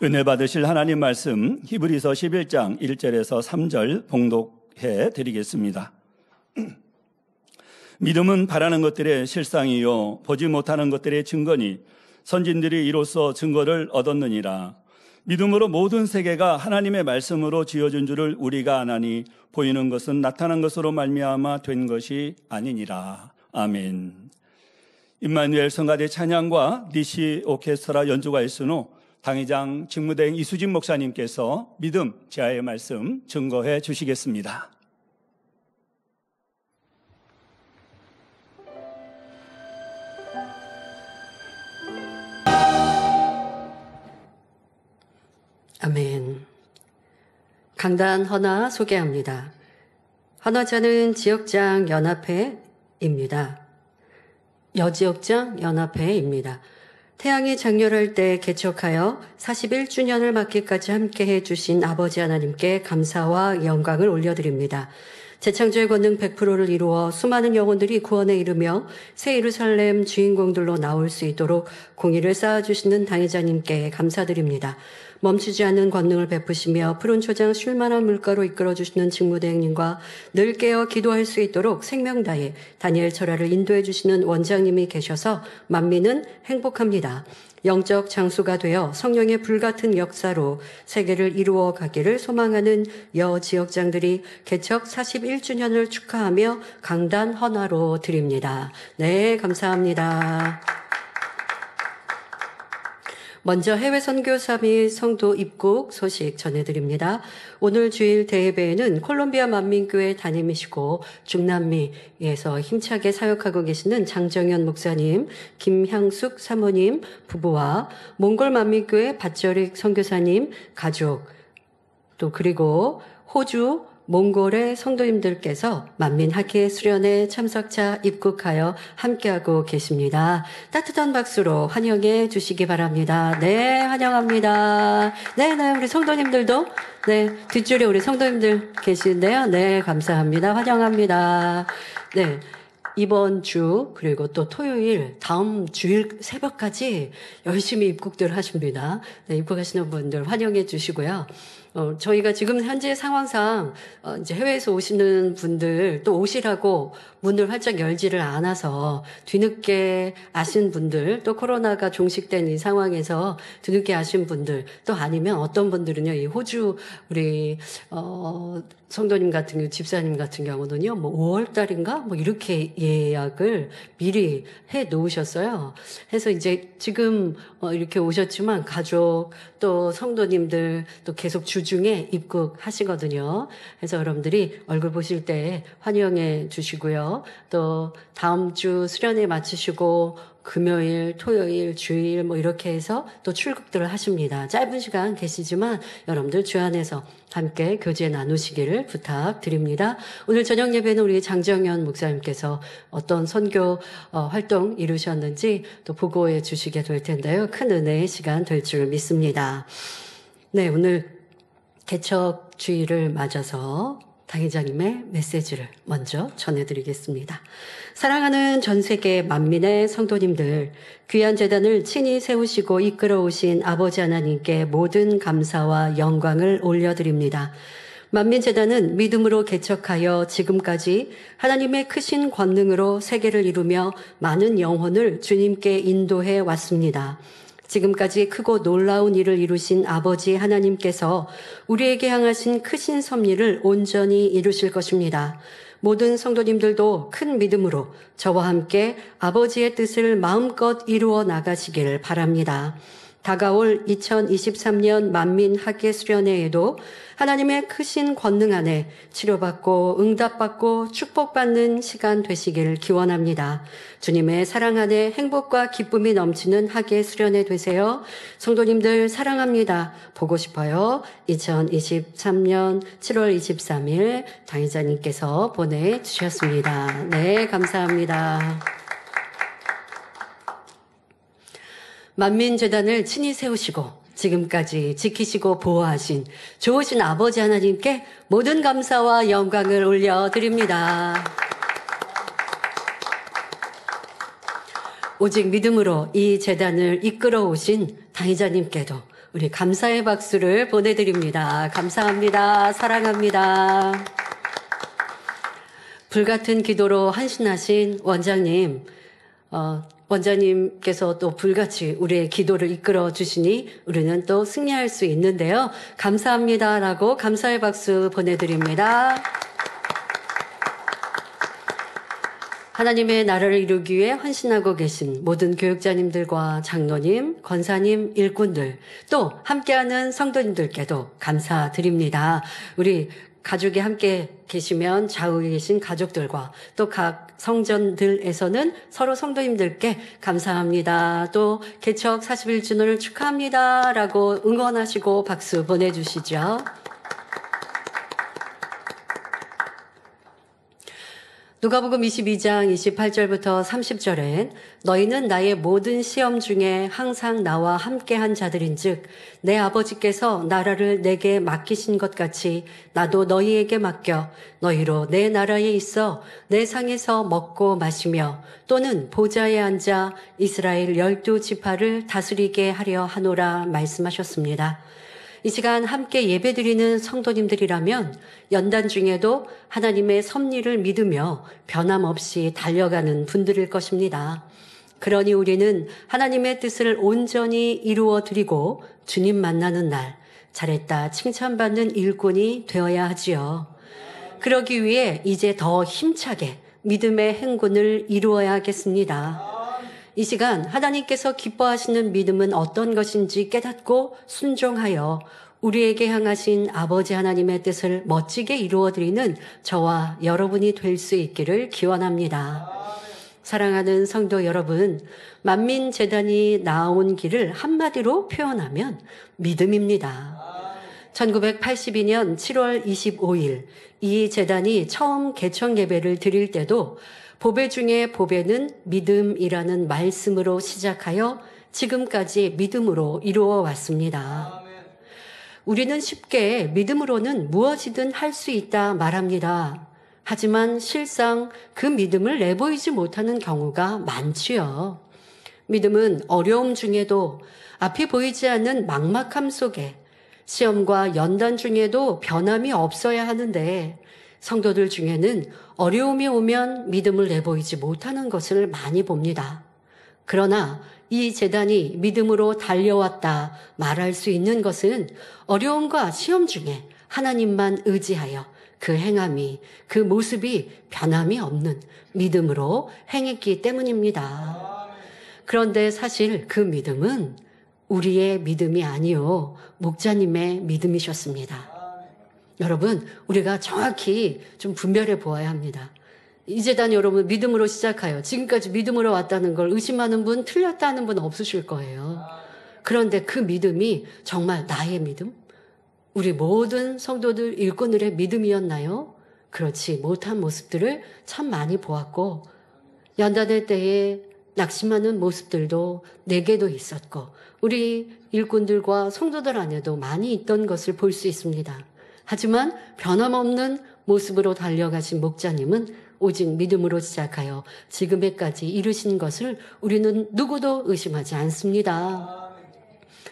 은혜 받으실 하나님 말씀 히브리서 11장 1절에서 3절 봉독해 드리겠습니다. 믿음은 바라는 것들의 실상이요 보지 못하는 것들의 증거니 선진들이 이로써 증거를 얻었느니라. 믿음으로 모든 세계가 하나님의 말씀으로 지어진 줄을 우리가 아나니 보이는 것은 나타난 것으로 말미암아 된 것이 아니니라. 아멘. 임마누엘 성가대 찬양과 DC 오케스트라 연주가 있은 후 당회장 직무대행 이수진 목사님께서 믿음 지하의 말씀 증거해 주시겠습니다. 아멘. 강단 헌화 소개합니다. 헌화자는 지역장 연합회입니다. 여지역장 연합회입니다. 태양이 장렬할 때 개척하여 41주년을 맞기까지 함께해 주신 아버지 하나님께 감사와 영광을 올려드립니다. 재창조의 권능 100%를 이루어 수많은 영혼들이 구원에 이르며 새 예루살렘 주인공들로 나올 수 있도록 공의를 쌓아주시는 당회자님께 감사드립니다. 멈추지 않는 권능을 베푸시며 푸른 초장 쉴만한 물가로 이끌어주시는 직무대행님과 늘 깨어 기도할 수 있도록 생명 다해 다니엘 철화를 인도해 주시는 원장님이 계셔서 만민은 행복합니다. 영적 장수가 되어 성령의 불같은 역사로 세계를 이루어 가기를 소망하는 여지역장들이 개척 41주년을 축하하며 강단 헌화로 드립니다. 네, 감사합니다. 먼저 해외 선교사 및 성도 입국 소식 전해드립니다. 오늘 주일 대예배에는 콜롬비아 만민교회 담임이시고 중남미에서 힘차게 사역하고 계시는 장정현 목사님, 김향숙 사모님 부부와 몽골 만민교회 밭저릭 선교사님 가족, 또 그리고 호주 몽골의 성도님들께서 만민학예 수련회 참석차 입국하여 함께하고 계십니다. 따뜻한 박수로 환영해 주시기 바랍니다. 네, 환영합니다. 네, 우리 성도님들도 뒷줄에 우리 성도님들 계신데요. 네, 감사합니다. 환영합니다. 네. 이번 주 그리고 또 토요일 다음 주일 새벽까지 열심히 입국들 하십니다. 네, 입국하시는 분들 환영해 주시고요. 저희가 지금 현재 상황상 이제 해외에서 오시는 분들 또 오시라고 문을 활짝 열지를 않아서 뒤늦게 아신 분들 또 코로나가 종식된 이 상황에서 뒤늦게 아신 분들 또 아니면 어떤 분들은요 이 호주 우리 성도님 같은 경우 집사님 같은 경우는요 뭐 5월 달인가 뭐 이렇게 예약을 미리 해 놓으셨어요. 해서 이제 지금 이렇게 오셨지만 가족 또 성도님들 또 계속 주중에 입국하시거든요. 그래서 여러분들이 얼굴 보실 때 환영해 주시고요. 또 다음 주 수련회 마치시고 금요일, 토요일, 주일 뭐 이렇게 해서 또 출국들을 하십니다. 짧은 시간 계시지만 여러분들 주 안에서 함께 교제 나누시기를 부탁드립니다. 오늘 저녁 예배는 우리 장정현 목사님께서 어떤 선교 활동 이루셨는지 또 보고해 주시게 될 텐데요. 큰 은혜의 시간 될 줄 믿습니다. 네, 오늘 개척 주일을 맞아서 당회장님의 메시지를 먼저 전해드리겠습니다. 사랑하는 전 세계 만민의 성도님들, 귀한 재단을 친히 세우시고 이끌어오신 아버지 하나님께 모든 감사와 영광을 올려드립니다. 만민재단은 믿음으로 개척하여 지금까지 하나님의 크신 권능으로 세계를 이루며 많은 영혼을 주님께 인도해 왔습니다. 지금까지 크고 놀라운 일을 이루신 아버지 하나님께서 우리에게 향하신 크신 섭리를 온전히 이루실 것입니다. 모든 성도님들도 큰 믿음으로 저와 함께 아버지의 뜻을 마음껏 이루어 나가시기를 바랍니다. 다가올 2023년 만민학예 수련회에도 하나님의 크신 권능 안에 치료받고 응답받고 축복받는 시간 되시기를 기원합니다. 주님의 사랑 안에 행복과 기쁨이 넘치는 학예 수련회 되세요. 성도님들 사랑합니다. 보고 싶어요. 2023년 7월 23일 당회자님께서 보내주셨습니다. 네, 감사합니다. 만민재단을 친히 세우시고 지금까지 지키시고 보호하신 좋으신 아버지 하나님께 모든 감사와 영광을 올려드립니다. 오직 믿음으로 이 재단을 이끌어 오신 당회자님께도 우리 감사의 박수를 보내드립니다. 감사합니다. 사랑합니다. 불같은 기도로 헌신하신 원장님, 원장님께서 또 불같이 우리의 기도를 이끌어 주시니 우리는 또 승리할 수 있는데요. 감사합니다라고 감사의 박수 보내드립니다. 하나님의 나라를 이루기 위해 헌신하고 계신 모든 교육자님들과 장로님, 권사님, 일꾼들, 또 함께하는 성도님들께도 감사드립니다. 우리 가족이 함께 계시면 좌우에 계신 가족들과 또 각 성전들에서는 서로 성도님들께 감사합니다. 또 개척 41주년을 축하합니다. 라고 응원하시고 박수 보내주시죠. 누가복음 22장 28절부터 30절엔 너희는 나의 모든 시험 중에 항상 나와 함께한 자들인즉 내 아버지께서 나라를 내게 맡기신 것 같이 나도 너희에게 맡겨 너희로 내 나라에 있어 내 상에서 먹고 마시며 또는 보좌에 앉아 이스라엘 12지파를 다스리게 하려 하노라 말씀하셨습니다. 이 시간 함께 예배드리는 성도님들이라면 연단 중에도 하나님의 섭리를 믿으며 변함없이 달려가는 분들일 것입니다. 그러니 우리는 하나님의 뜻을 온전히 이루어 드리고 주님 만나는 날 잘했다 칭찬받는 일꾼이 되어야 하지요. 그러기 위해 이제 더 힘차게 믿음의 행군을 이루어야겠습니다. 이 시간 하나님께서 기뻐하시는 믿음은 어떤 것인지 깨닫고 순종하여 우리에게 향하신 아버지 하나님의 뜻을 멋지게 이루어드리는 저와 여러분이 될 수 있기를 기원합니다. 사랑하는 성도 여러분, 만민재단이 나온 길을 한마디로 표현하면 믿음입니다. 1982년 7월 25일 이 재단이 처음 개청 예배를 드릴 때도 보배 중에 보배는 믿음이라는 말씀으로 시작하여 지금까지 믿음으로 이루어 왔습니다. 우리는 쉽게 믿음으로는 무엇이든 할 수 있다 말합니다. 하지만 실상 그 믿음을 내보이지 못하는 경우가 많지요. 믿음은 어려움 중에도 앞이 보이지 않는 막막함 속에 시험과 연단 중에도 변함이 없어야 하는데 성도들 중에는 어려움이 오면 믿음을 내보이지 못하는 것을 많이 봅니다. 그러나 이 재단이 믿음으로 달려왔다 말할 수 있는 것은 어려움과 시험 중에 하나님만 의지하여 그 행함이, 그 모습이 변함이 없는 믿음으로 행했기 때문입니다. 그런데 사실 그 믿음은 우리의 믿음이 아니요 목자님의 믿음이셨습니다. 여러분, 우리가 정확히 좀 분별해 보아야 합니다. 이 재단 여러분 믿음으로 시작하여 지금까지 믿음으로 왔다는 걸 의심하는 분, 틀렸다는 분 없으실 거예요. 그런데 그 믿음이 정말 나의 믿음? 우리 모든 성도들, 일꾼들의 믿음이었나요? 그렇지 못한 모습들을 참 많이 보았고 연단의 때에 낙심하는 모습들도 내게도 있었고 우리 일꾼들과 성도들 안에도 많이 있던 것을 볼 수 있습니다. 하지만 변함없는 모습으로 달려가신 목자님은 오직 믿음으로 시작하여 지금에까지 이르신 것을 우리는 누구도 의심하지 않습니다.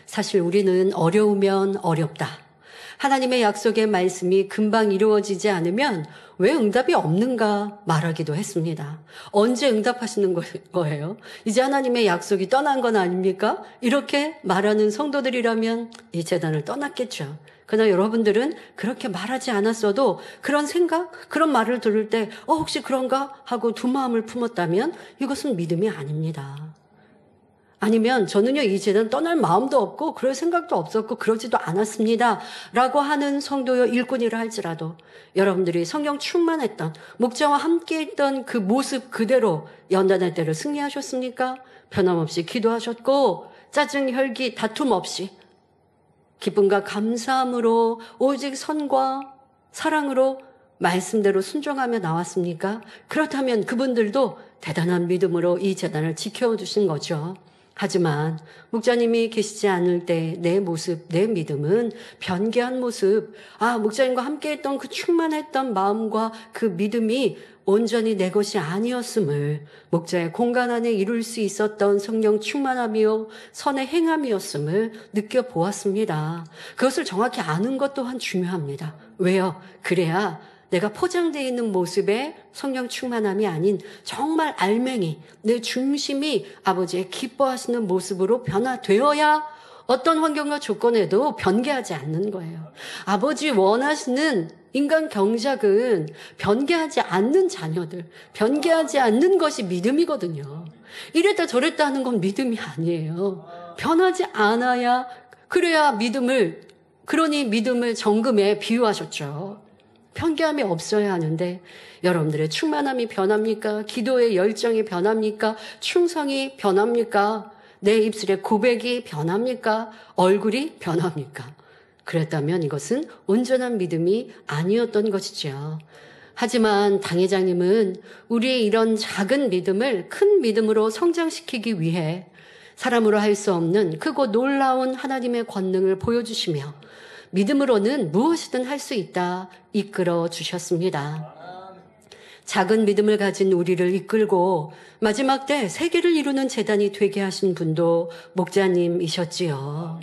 사실 우리는 어려우면 어렵다. 하나님의 약속의 말씀이 금방 이루어지지 않으면 왜 응답이 없는가 말하기도 했습니다. 언제 응답하시는 거예요? 이제 하나님의 약속이 떠난 건 아닙니까? 이렇게 말하는 성도들이라면 이 재단을 떠났겠죠. 그러나 여러분들은 그렇게 말하지 않았어도 그런 생각, 그런 말을 들을 때 혹시 그런가 하고 두 마음을 품었다면 이것은 믿음이 아닙니다. 아니면 저는요 이 재단 떠날 마음도 없고 그럴 생각도 없었고 그러지도 않았습니다 라고 하는 성도여 일꾼이라 할지라도 여러분들이 성경 충만했던 목자와 함께 있던 그 모습 그대로 연단의 때를 승리하셨습니까? 변함없이 기도하셨고 짜증, 혈기, 다툼 없이 기쁨과 감사함으로 오직 선과 사랑으로 말씀대로 순종하며 나왔습니까? 그렇다면 그분들도 대단한 믿음으로 이 재단을 지켜주신 거죠. 하지만 목자님이 계시지 않을 때 내 모습, 내 믿음은 변개한 모습, 목자님과 함께 했던 그 충만했던 마음과 그 믿음이 온전히 내 것이 아니었음을, 목자의 공간 안에 이룰 수 있었던 성령 충만함이요 선의 행함이었음을 느껴보았습니다. 그것을 정확히 아는 것 또한 중요합니다. 왜요? 그래야 내가 포장되어 있는 모습의 성령 충만함이 아닌 정말 알맹이, 내 중심이 아버지의 기뻐하시는 모습으로 변화되어야 어떤 환경과 조건에도 변개하지 않는 거예요. 아버지 원하시는 인간 경작은 변개하지 않는 자녀들, 변개하지 않는 것이 믿음이거든요. 이랬다 저랬다 하는 건 믿음이 아니에요. 변하지 않아야, 그래야 그러니 믿음을 정금에 비유하셨죠. 편개함이 없어야 하는데 여러분들의 충만함이 변합니까? 기도의 열정이 변합니까? 충성이 변합니까? 내 입술의 고백이 변합니까? 얼굴이 변합니까? 그랬다면 이것은 온전한 믿음이 아니었던 것이죠. 하지만 당 회장님은 우리의 이런 작은 믿음을 큰 믿음으로 성장시키기 위해 사람으로 할 수 없는 크고 놀라운 하나님의 권능을 보여주시며 믿음으로는 무엇이든 할 수 있다 이끌어 주셨습니다. 작은 믿음을 가진 우리를 이끌고 마지막 때 세계를 이루는 재단이 되게 하신 분도 목자님이셨지요.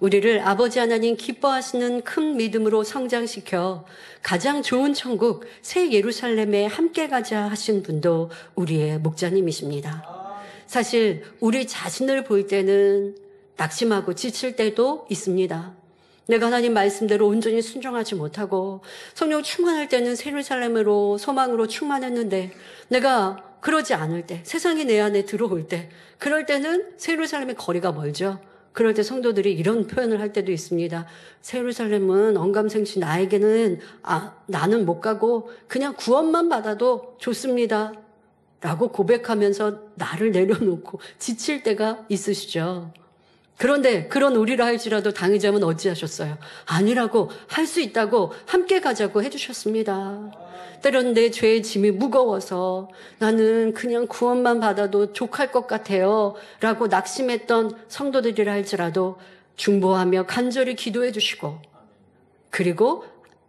우리를 아버지 하나님 기뻐하시는 큰 믿음으로 성장시켜 가장 좋은 천국 새 예루살렘에 함께 가자 하신 분도 우리의 목자님이십니다. 사실 우리 자신을 볼 때는 낙심하고 지칠 때도 있습니다. 내가 하나님 말씀대로 온전히 순종하지 못하고 성령 충만할 때는 새 예루살렘으로 소망으로 충만했는데 내가 그러지 않을 때, 세상이 내 안에 들어올 때, 그럴 때는 새 예루살렘의 거리가 멀죠. 그럴 때 성도들이 이런 표현을 할 때도 있습니다. 새 예루살렘은 언감생시 나에게는 나는 못 가고 그냥 구원만 받아도 좋습니다 라고 고백하면서 나를 내려놓고 지칠 때가 있으시죠. 그런데 그런 우리라 할지라도 당의자는 어찌하셨어요? 아니라고, 할 수 있다고, 함께 가자고 해주셨습니다. 때론 내 죄의 짐이 무거워서 나는 그냥 구원만 받아도 족할 것 같아요 라고 낙심했던 성도들이라 할지라도 중보하며 간절히 기도해 주시고, 그리고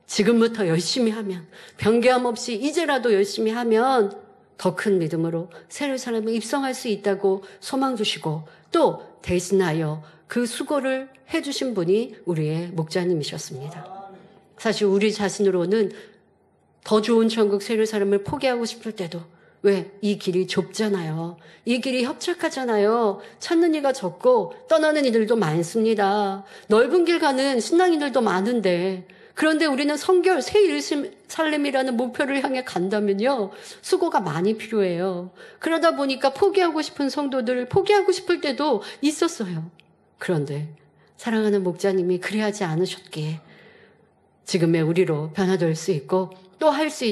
지금부터 열심히 하면, 변개함 없이 이제라도 열심히 하면 더 큰 믿음으로 새 예루살렘에 입성할 수 있다고 소망 주시고, 또 대신하여 그 수고를 해주신 분이 우리의 목자님이셨습니다. 사실 우리 자신으로는 더 좋은 천국 새 예루살렘을 포기하고 싶을 때도, 왜? 이 길이 좁잖아요. 이 길이 협착하잖아요. 찾는 이가 적고 떠나는 이들도 많습니다. 넓은 길 가는 신앙인들도 많은데, 그런데 우리는 성결 새 예루살렘이라는 목표를 향해 간다면요, 수고가 많이 필요해요. 그러다 보니까 포기하고 싶은 성도들, 포기하고 싶을 때도 있었어요. 그런데 사랑하는 목자님이 그리하지 않으셨기에 지금의 우리로 변화될 수 있고 또 할 수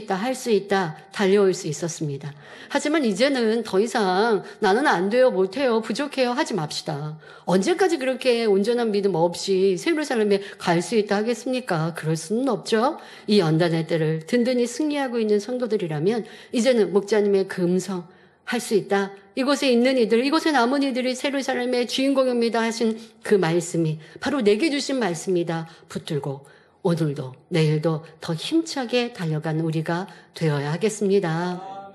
있다 달려올 수 있었습니다. 하지만 이제는 더 이상 나는 안 돼요, 못해요, 부족해요 하지 맙시다. 언제까지 그렇게 온전한 믿음 없이 새 예루살렘에 갈 수 있다 하겠습니까? 그럴 수는 없죠. 이 연단의 때를 든든히 승리하고 있는 성도들이라면 이제는 목자님의 그 음성, 할 수 있다, 이곳에 있는 이들, 이곳에 남은 이들이 새 예루살렘의 주인공입니다 하신 그 말씀이 바로 내게 주신 말씀이다 붙들고 오늘도 내일도 더 힘차게 달려가는 우리가 되어야 하겠습니다.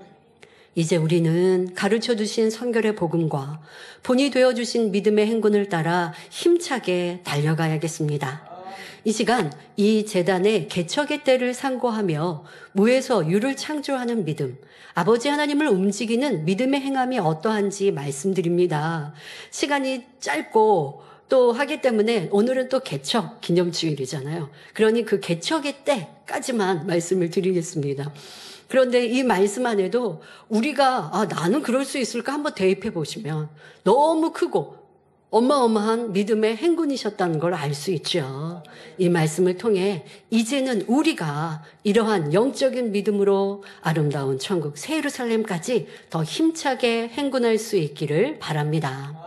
이제 우리는 가르쳐 주신 성결의 복음과 본이 되어 주신 믿음의 행군을 따라 힘차게 달려가야겠습니다. 이 시간 이 재단의 개척의 때를 상고하며 무에서 유를 창조하는 믿음, 아버지 하나님을 움직이는 믿음의 행함이 어떠한지 말씀드립니다. 시간이 짧고 또 하기 때문에 오늘은 또 개척 기념주일이잖아요. 그러니 그 개척의 때까지만 말씀을 드리겠습니다. 그런데 이 말씀 안에도 우리가 나는 그럴 수 있을까 한번 대입해 보시면 너무 크고 어마어마한 믿음의 행군이셨다는 걸 알 수 있죠. 이 말씀을 통해 이제는 우리가 이러한 영적인 믿음으로 아름다운 천국 새 예루살렘까지 더 힘차게 행군할 수 있기를 바랍니다.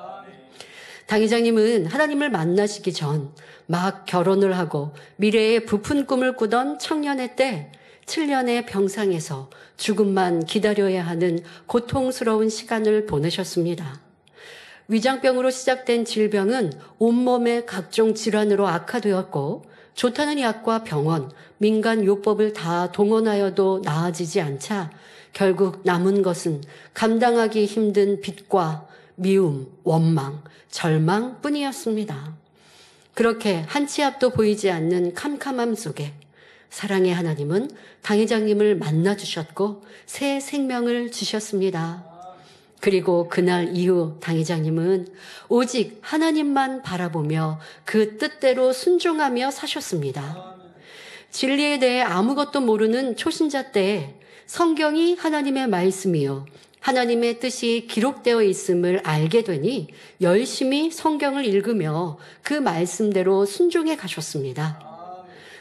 당 회장님은 하나님을 만나시기 전 막 결혼을 하고 미래의 부푼 꿈을 꾸던 청년의 때 7년의 병상에서 죽음만 기다려야 하는 고통스러운 시간을 보내셨습니다. 위장병으로 시작된 질병은 온몸의 각종 질환으로 악화되었고 좋다는 약과 병원, 민간 요법을 다 동원하여도 나아지지 않자 결국 남은 것은 감당하기 힘든 빚과 미움, 원망, 절망뿐이었습니다. 그렇게 한 치 앞도 보이지 않는 캄캄함 속에 사랑의 하나님은 당 회장님을 만나주셨고 새 생명을 주셨습니다. 그리고 그날 이후 당 회장님은 오직 하나님만 바라보며 그 뜻대로 순종하며 사셨습니다. 진리에 대해 아무것도 모르는 초신자 때 성경이 하나님의 말씀이요 하나님의 뜻이 기록되어 있음을 알게 되니 열심히 성경을 읽으며 그 말씀대로 순종해 가셨습니다.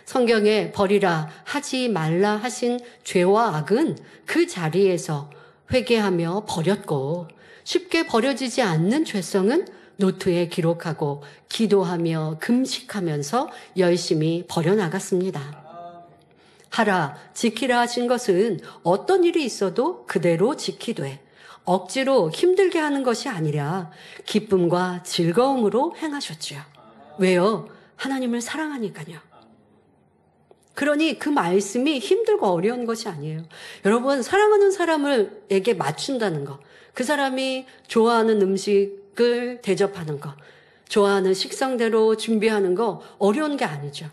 성경에 버리라 하지 말라 하신 죄와 악은 그 자리에서 회개하며 버렸고 쉽게 버려지지 않는 죄성은 노트에 기록하고 기도하며 금식하면서 열심히 버려나갔습니다. 하라 지키라 하신 것은 어떤 일이 있어도 그대로 지키되 억지로 힘들게 하는 것이 아니라 기쁨과 즐거움으로 행하셨지요. 왜요? 하나님을 사랑하니까요. 그러니 그 말씀이 힘들고 어려운 것이 아니에요. 여러분, 사랑하는 사람에게 맞춘다는 거, 그 사람이 좋아하는 음식을 대접하는 거, 좋아하는 식성대로 준비하는 거 어려운 게 아니죠.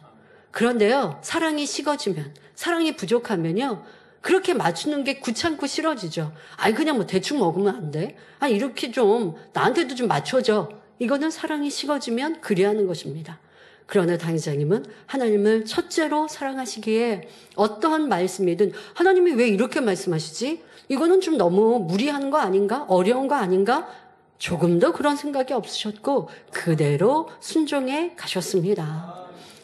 그런데요, 사랑이 식어지면, 사랑이 부족하면요, 그렇게 맞추는 게 귀찮고 싫어지죠. 아니, 그냥 뭐 대충 먹으면 안 돼? 아니, 이렇게 좀, 나한테도 좀 맞춰줘. 이거는 사랑이 식어지면 그리하는 것입니다. 그러나 당회장님은 하나님을 첫째로 사랑하시기에 어떠한 말씀이든 하나님이 왜 이렇게 말씀하시지? 이거는 좀 너무 무리한 거 아닌가? 어려운 거 아닌가? 조금도 그런 생각이 없으셨고 그대로 순종해 가셨습니다.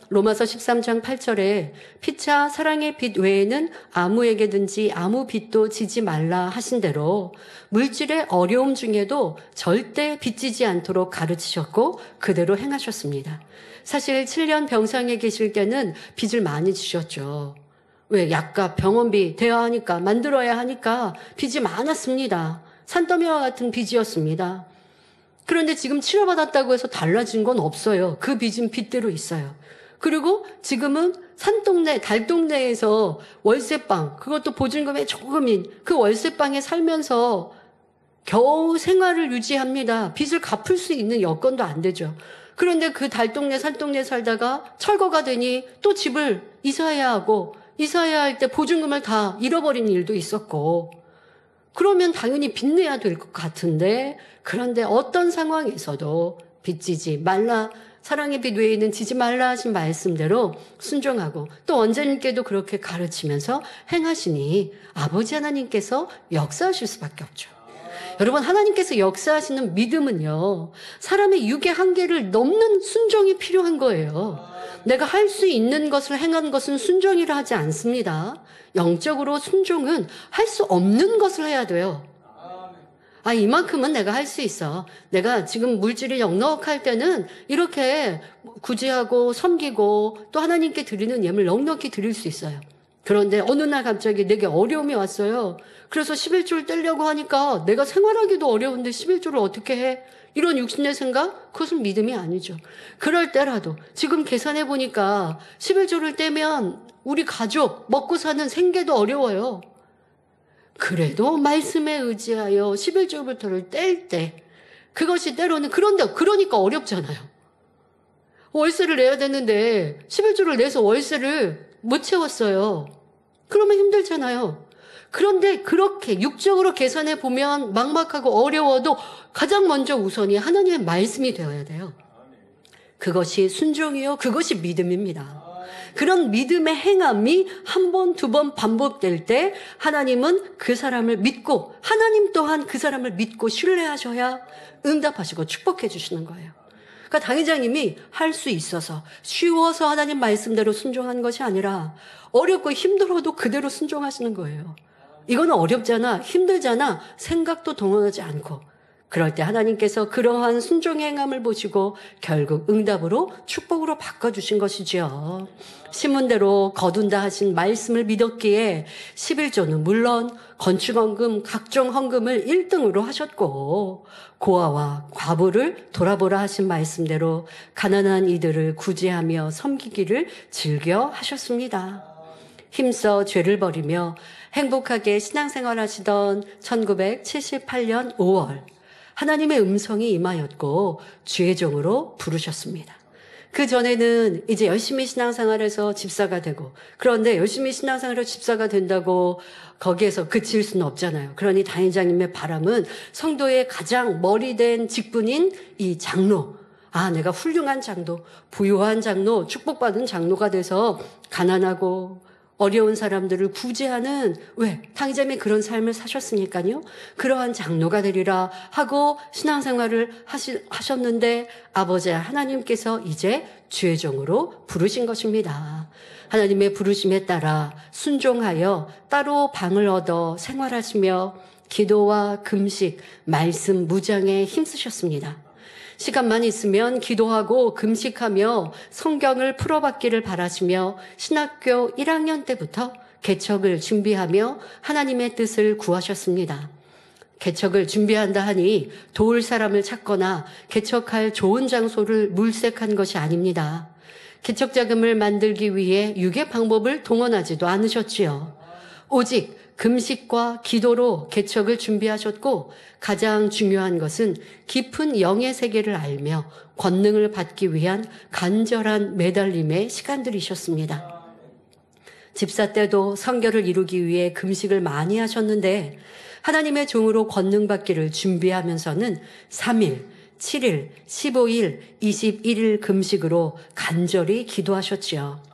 로마서 13장 8절에 피차 사랑의 빚 외에는 아무에게든지 아무 빚도 지지 말라 하신 대로 물질의 어려움 중에도 절대 빚지지 않도록 가르치셨고 그대로 행하셨습니다. 사실 7년 병상에 계실 때는 빚을 많이 지셨죠. 왜? 약값, 병원비 대여하니까 만들어야 하니까 빚이 많았습니다. 산더미와 같은 빚이었습니다. 그런데 지금 치료받았다고 해서 달라진 건 없어요. 그 빚은 빚대로 있어요. 그리고 지금은 산동네, 달동네에서 월세방, 그것도 보증금의 조금인 그 월세방에 살면서 겨우 생활을 유지합니다. 빚을 갚을 수 있는 여건도 안 되죠. 그런데 그 달동네, 산동네 살다가 철거가 되니 또 집을 이사해야 하고 이사해야 할 때 보증금을 다 잃어버린 일도 있었고 그러면 당연히 빚내야 될 것 같은데 그런데 어떤 상황에서도 빚지지 말라 사랑의 빚 외에는 지지 말라 하신 말씀대로 순종하고 또 원장님께도 그렇게 가르치면서 행하시니 아버지 하나님께서 역사하실 수밖에 없죠. 여러분 하나님께서 역사하시는 믿음은요. 사람의 육의 한계를 넘는 순종이 필요한 거예요. 내가 할 수 있는 것을 행한 것은 순종이라 하지 않습니다. 영적으로 순종은 할 수 없는 것을 해야 돼요. 아, 이만큼은 내가 할 수 있어. 내가 지금 물질이 넉넉할 때는 이렇게 구제하고 섬기고 또 하나님께 드리는 예물 넉넉히 드릴 수 있어요. 그런데 어느 날 갑자기 내게 어려움이 왔어요. 그래서 11조를 떼려고 하니까 내가 생활하기도 어려운데 11조를 어떻게 해? 이런 육신의 생각? 그것은 믿음이 아니죠. 그럴 때라도 지금 계산해 보니까 11조를 떼면 우리 가족 먹고 사는 생계도 어려워요. 그래도 말씀에 의지하여 11조부터를 뗄 때 그것이 때로는 그러니까 어렵잖아요. 월세를 내야 되는데 11조를 내서 월세를 못 채웠어요. 그러면 힘들잖아요. 그런데 그렇게 육적으로 계산해 보면 막막하고 어려워도 가장 먼저 우선이 하나님의 말씀이 되어야 돼요. 그것이 순종이요. 그것이 믿음입니다. 그런 믿음의 행함이 한 번, 두 번 반복될 때 하나님은 그 사람을 믿고 하나님 또한 그 사람을 믿고 신뢰하셔야 응답하시고 축복해 주시는 거예요. 그러니까 당 회장님이 할 수 있어서 쉬워서 하나님 말씀대로 순종한 것이 아니라 어렵고 힘들어도 그대로 순종하시는 거예요. 이거는 어렵잖아, 힘들잖아 생각도 동원하지 않고 그럴 때 하나님께서 그러한 순종의 행함을 보시고 결국 응답으로 축복으로 바꿔주신 것이지요. 신문대로 거둔다 하신 말씀을 믿었기에 11조는 물론 건축헌금, 각종 헌금을 1등으로 하셨고 고아와 과부를 돌아보라 하신 말씀대로 가난한 이들을 구제하며 섬기기를 즐겨 하셨습니다. 힘써 죄를 버리며 행복하게 신앙생활 하시던 1978년 5월 하나님의 음성이 임하였고 주의 종으로 부르셨습니다. 그 전에는 이제 열심히 신앙생활해서 집사가 되고, 그런데 열심히 신앙생활해서 집사가 된다고 거기에서 그칠 수는 없잖아요. 그러니 단회장님의 바람은 성도의 가장 머리된 직분인 이 장로, 내가 훌륭한 장로, 부유한 장로, 축복받은 장로가 돼서 가난하고 어려운 사람들을 구제하는, 왜? 탕자님이 그런 삶을 사셨으니까요. 그러한 장로가 되리라 하고 신앙생활을 하셨는데 아버지 하나님께서 이제 주의 종으로 부르신 것입니다. 하나님의 부르심에 따라 순종하여 따로 방을 얻어 생활하시며 기도와 금식, 말씀 무장에 힘쓰셨습니다. 시간만 있으면 기도하고 금식하며 성경을 풀어받기를 바라시며 신학교 1학년 때부터 개척을 준비하며 하나님의 뜻을 구하셨습니다. 개척을 준비한다 하니 도울 사람을 찾거나 개척할 좋은 장소를 물색한 것이 아닙니다. 개척 자금을 만들기 위해 유괴 방법을 동원하지도 않으셨지요. 오직 금식과 기도로 개척을 준비하셨고 가장 중요한 것은 깊은 영의 세계를 알며 권능을 받기 위한 간절한 매달림의 시간들이셨습니다. 집사 때도 성결을 이루기 위해 금식을 많이 하셨는데 하나님의 종으로 권능 받기를 준비하면서는 3일, 7일, 15일, 21일 금식으로 간절히 기도하셨지요.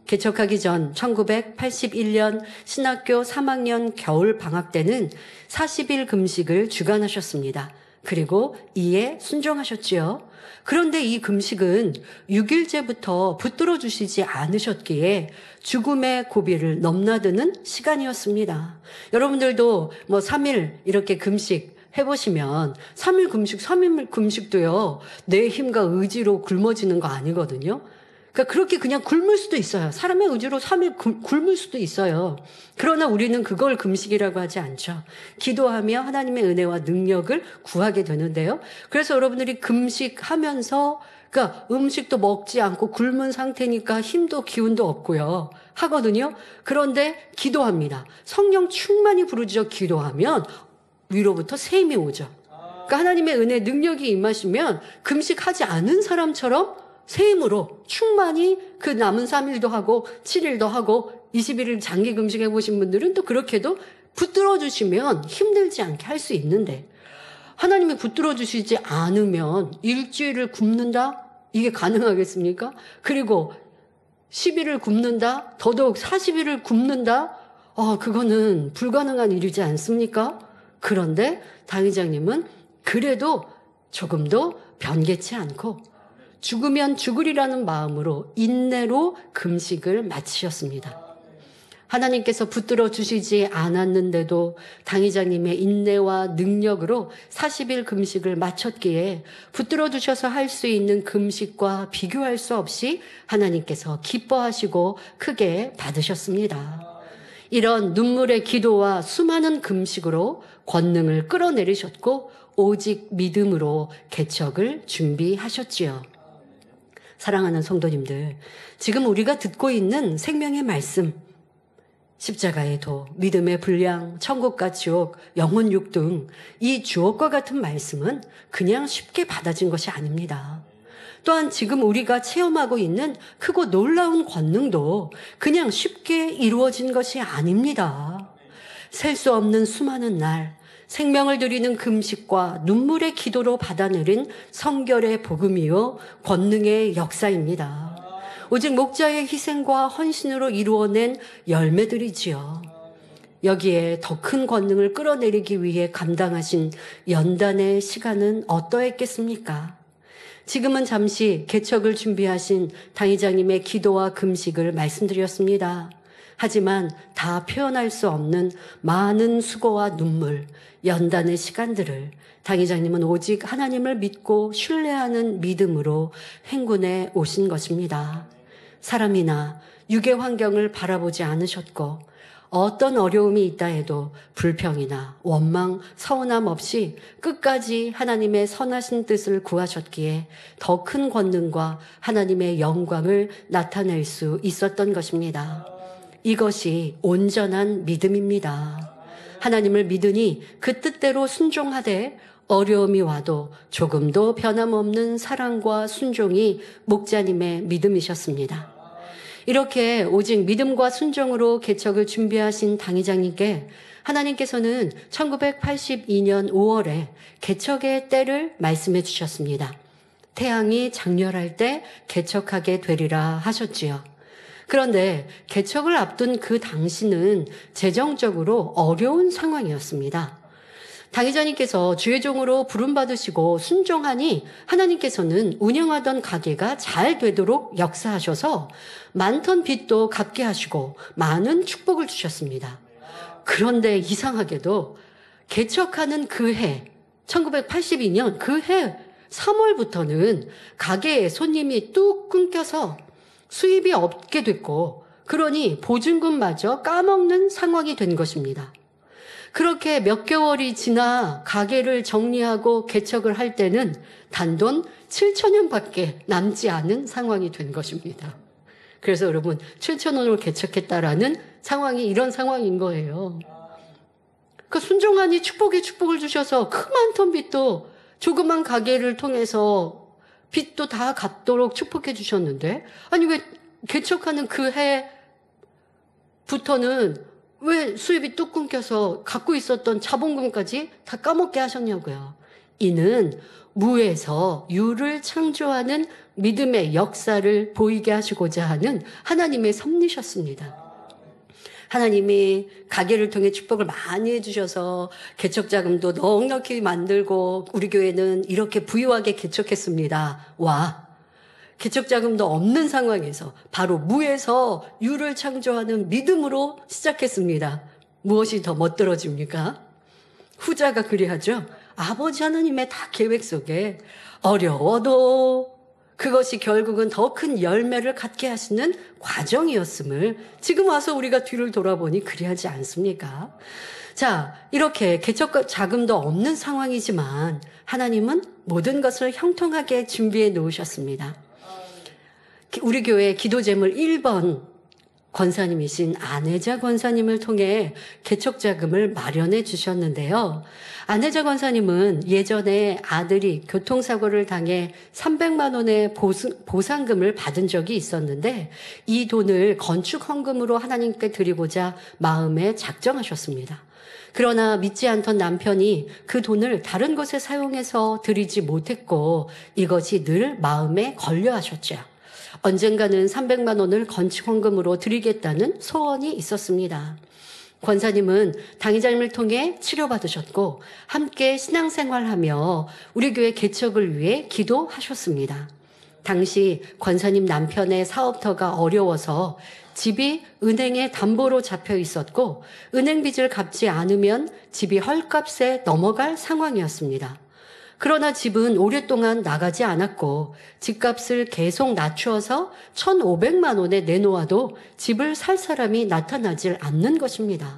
개척하기 전 1981년 신학교 3학년 겨울 방학 때는 40일 금식을 주관하셨습니다. 그리고 이에 순종하셨지요. 그런데 이 금식은 6일째부터 붙들어 주시지 않으셨기에 죽음의 고비를 넘나드는 시간이었습니다. 여러분들도 3일 이렇게 금식 해보시면 3일 금식, 3일 금식도요, 내 힘과 의지로 굶어지는 거 아니거든요. 그러니까 그렇게 그냥 굶을 수도 있어요. 사람의 의지로 3일 굶을 수도 있어요. 그러나 우리는 그걸 금식이라고 하지 않죠. 기도하며 하나님의 은혜와 능력을 구하게 되는데요. 그래서 여러분들이 금식하면서 그러니까 음식도 먹지 않고 굶은 상태니까 힘도 기운도 없고요. 하거든요. 그런데 기도합니다. 성령 충만히 부르짖어 기도하면 위로부터 샘이 오죠. 그러니까 하나님의 은혜 능력이 임하시면 금식하지 않은 사람처럼 샘으로 충만히 그 남은 3일도 하고 7일도 하고 21일 장기 금식해 보신 분들은 또 그렇게도 붙들어 주시면 힘들지 않게 할 수 있는데 하나님이 붙들어 주시지 않으면 일주일을 굶는다? 이게 가능하겠습니까? 그리고 10일을 굶는다? 더더욱 40일을 굶는다? 그거는 불가능한 일이지 않습니까? 그런데 당 회장님은 그래도 조금도 변개치 않고 죽으면 죽으리라는 마음으로 인내로 금식을 마치셨습니다. 하나님께서 붙들어 주시지 않았는데도 당 회장님의 인내와 능력으로 40일 금식을 마쳤기에 붙들어 주셔서 할 수 있는 금식과 비교할 수 없이 하나님께서 기뻐하시고 크게 받으셨습니다. 이런 눈물의 기도와 수많은 금식으로 권능을 끌어내리셨고 오직 믿음으로 개척을 준비하셨지요. 사랑하는 성도님들, 지금 우리가 듣고 있는 생명의 말씀, 십자가의 도, 믿음의 분량, 천국과 지옥, 영혼 육 등 이 주옥과 같은 말씀은 그냥 쉽게 받아진 것이 아닙니다. 또한 지금 우리가 체험하고 있는 크고 놀라운 권능도 그냥 쉽게 이루어진 것이 아닙니다. 셀 수 없는 수많은 날, 생명을 드리는 금식과 눈물의 기도로 받아내린 성결의 복음이요 권능의 역사입니다. 오직 목자의 희생과 헌신으로 이루어낸 열매들이지요. 여기에 더 큰 권능을 끌어내리기 위해 감당하신 연단의 시간은 어떠했겠습니까? 지금은 잠시 개척을 준비하신 당 회장님의 기도와 금식을 말씀드렸습니다. 하지만 다 표현할 수 없는 많은 수고와 눈물, 연단의 시간들을 당 회장님은 오직 하나님을 믿고 신뢰하는 믿음으로 행군해 오신 것입니다. 사람이나 육의 환경을 바라보지 않으셨고 어떤 어려움이 있다 해도 불평이나 원망, 서운함 없이 끝까지 하나님의 선하신 뜻을 구하셨기에 더 큰 권능과 하나님의 영광을 나타낼 수 있었던 것입니다. 이것이 온전한 믿음입니다. 하나님을 믿으니 그 뜻대로 순종하되 어려움이 와도 조금도 변함없는 사랑과 순종이 목자님의 믿음이셨습니다. 이렇게 오직 믿음과 순종으로 개척을 준비하신 당 회장님께 하나님께서는 1982년 5월에 개척의 때를 말씀해 주셨습니다. 태양이 장렬할 때 개척하게 되리라 하셨지요. 그런데 개척을 앞둔 그 당시는 재정적으로 어려운 상황이었습니다. 당 회장님께서 주의 종으로 부름받으시고 순종하니 하나님께서는 운영하던 가게가 잘 되도록 역사하셔서 많던 빚도 갚게 하시고 많은 축복을 주셨습니다. 그런데 이상하게도 개척하는 그 해, 1982년 그 해 3월부터는 가게에 손님이 뚝 끊겨서 수입이 없게 됐고, 그러니 보증금마저 까먹는 상황이 된 것입니다. 그렇게 몇 개월이 지나 가게를 정리하고 개척을 할 때는 단돈 7,000원밖에 남지 않은 상황이 된 것입니다. 그래서 여러분 7,000원으로 개척했다라는 상황이 이런 상황인 거예요. 그 순종하니 축복을 주셔서 그 많던 빚도 조그만 가게를 통해서 빚도 다 갚도록 축복해 주셨는데, 아니 왜 개척하는 그 해부터는 왜 수입이 뚝 끊겨서 갖고 있었던 자본금까지 다 까먹게 하셨냐고요. 이는 무에서 유를 창조하는 믿음의 역사를 보이게 하시고자 하는 하나님의 섭리셨습니다. 하나님이 가게를 통해 축복을 많이 해주셔서 개척자금도 넉넉히 만들고 우리 교회는 이렇게 부유하게 개척했습니다. 와, 개척자금도 없는 상황에서 바로 무에서 유를 창조하는 믿음으로 시작했습니다. 무엇이 더 멋들어집니까? 후자가 그리하죠. 아버지 하나님의 다 계획 속에 어려워도 그것이 결국은 더 큰 열매를 갖게 하시는 과정이었음을 지금 와서 우리가 뒤를 돌아보니 그리하지 않습니까? 자, 이렇게 개척 자금도 없는 상황이지만 하나님은 모든 것을 형통하게 준비해 놓으셨습니다. 우리 교회 기도제물 1번 권사님이신 안혜자 권사님을 통해 개척자금을 마련해 주셨는데요. 안혜자 권사님은 예전에 아들이 교통사고를 당해 300만 원의 보상금을 받은 적이 있었는데 이 돈을 건축 헌금으로 하나님께 드리고자 마음에 작정하셨습니다. 그러나 믿지 않던 남편이 그 돈을 다른 곳에 사용해서 드리지 못했고 이것이 늘 마음에 걸려 하셨죠. 언젠가는 300만 원을 건축헌금으로 드리겠다는 소원이 있었습니다. 권사님은 당 회장님을 통해 치료받으셨고 함께 신앙생활하며 우리 교회 개척을 위해 기도하셨습니다. 당시 권사님 남편의 사업터가 어려워서 집이 은행에 담보로 잡혀 있었고 은행 빚을 갚지 않으면 집이 헐값에 넘어갈 상황이었습니다. 그러나 집은 오랫동안 나가지 않았고 집값을 계속 낮추어서 1,500만 원에 내놓아도 집을 살 사람이 나타나질 않는 것입니다.